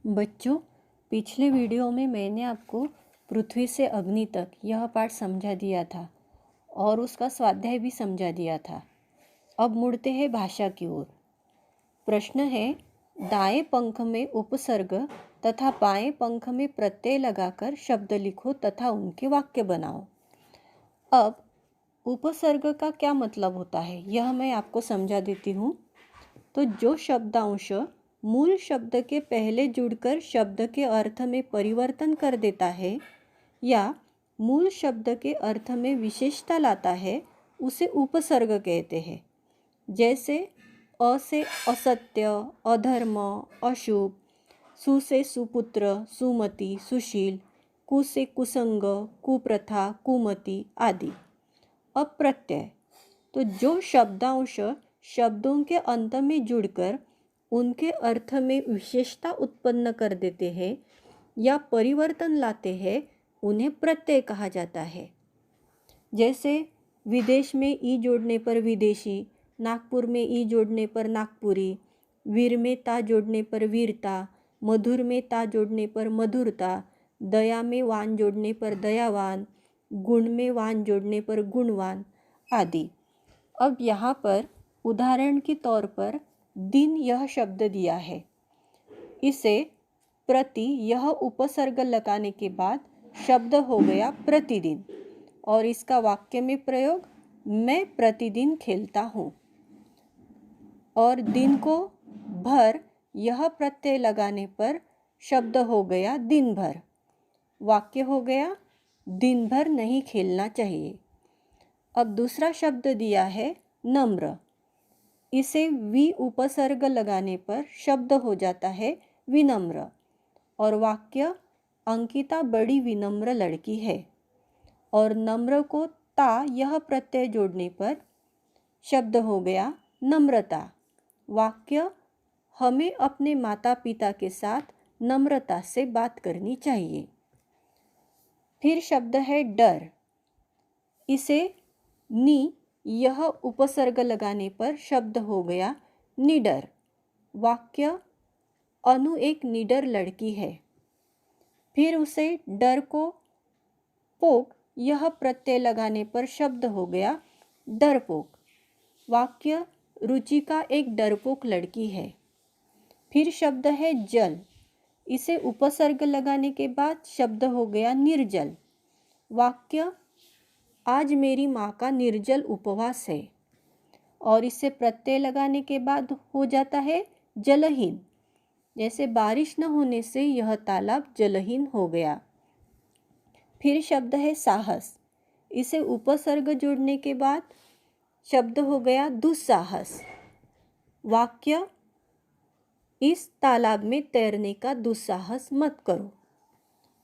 बच्चों, पिछले वीडियो में मैंने आपको पृथ्वी से अग्नि तक यह पाठ समझा दिया था और उसका स्वाध्याय भी समझा दिया था। अब मुड़ते हैं भाषा की ओर। प्रश्न है, दाएं पंख में उपसर्ग तथा बाएं पंख में प्रत्यय लगाकर शब्द लिखो तथा उनके वाक्य बनाओ। अब उपसर्ग का क्या मतलब होता है यह मैं आपको समझा देती हूँ। तो जो शब्दांश मूल शब्द के पहले जुड़कर शब्द के अर्थ में परिवर्तन कर देता है या मूल शब्द के अर्थ में विशेषता लाता है उसे उपसर्ग कहते हैं। जैसे अ से असत्य, अधर्म, अशुभ, सु से सुपुत्र, सुमति, सुशील, कु से कुसंग, कुप्रथा, कुमति आदि। अब प्रत्यय, तो जो शब्दांश शब्दों के अंत में जुड़कर उनके अर्थ में विशेषता उत्पन्न कर देते हैं या परिवर्तन लाते हैं उन्हें प्रत्यय कहा जाता है। जैसे विदेश में ई जोड़ने पर विदेशी, नागपुर में ई जोड़ने पर नागपुरी, वीर में ता जोड़ने पर वीरता, मधुर में ता जोड़ने पर मधुरता, दया में वान जोड़ने पर दयावान, गुण में वान जोड़ने पर गुणवान आदि। अब यहाँ पर उदाहरण के तौर पर दिन यह शब्द दिया है, इसे प्रति यह उपसर्ग लगाने के बाद शब्द हो गया प्रतिदिन और इसका वाक्य में प्रयोग मैं प्रतिदिन खेलता हूँ। और दिन को भर यह प्रत्यय लगाने पर शब्द हो गया दिन भर, वाक्य हो गया दिन भर नहीं खेलना चाहिए। अब दूसरा शब्द दिया है नम्र, इसे वि उपसर्ग लगाने पर शब्द हो जाता है विनम्र और वाक्य अंकिता बड़ी विनम्र लड़की है। और नम्र को ता यह प्रत्यय जोड़ने पर शब्द हो गया नम्रता, वाक्य हमें अपने माता पिता के साथ नम्रता से बात करनी चाहिए। फिर शब्द है डर, इसे नि यह उपसर्ग लगाने पर शब्द हो गया निडर, वाक्य अनु एक निडर लड़की है। फिर उसे डर को पोक यह प्रत्यय लगाने पर शब्द हो गया डरपोक, वाक्य रुचिका एक डरपोक लड़की है। फिर शब्द है जल, इसे उपसर्ग लगाने के बाद शब्द हो गया निर्जल, वाक्य आज मेरी माँ का निर्जल उपवास है और इसे प्रत्यय लगाने के बाद हो जाता है जलहीन, जैसे बारिश न होने से यह तालाब जलहीन हो गया। फिर शब्द है साहस, इसे उपसर्ग जोड़ने के बाद शब्द हो गया दुस्साहस, वाक्य इस तालाब में तैरने का दुस्साहस मत करो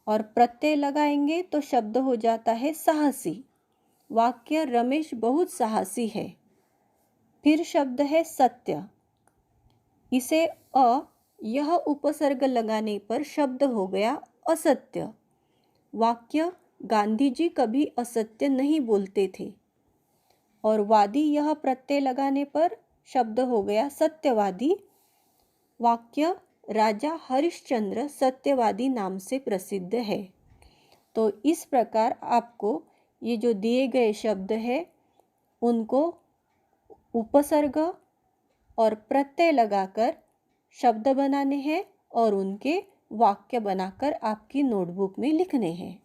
और प्रत्यय लगाएंगे तो शब्द हो जाता है साहसी, वाक्य रमेश बहुत साहसी है। फिर शब्द है सत्य, इसे अ यह उपसर्ग लगाने पर शब्द हो गया असत्य, वाक्य गांधी जी कभी असत्य नहीं बोलते थे और वादी यह प्रत्यय लगाने पर शब्द हो गया सत्यवादी, वाक्य राजा हरिश्चंद्र सत्यवादी नाम से प्रसिद्ध है। तो इस प्रकार आपको ये जो दिए गए शब्द है उनको उपसर्ग और प्रत्यय लगाकर शब्द बनाने हैं और उनके वाक्य बनाकर आपकी नोटबुक में लिखने हैं।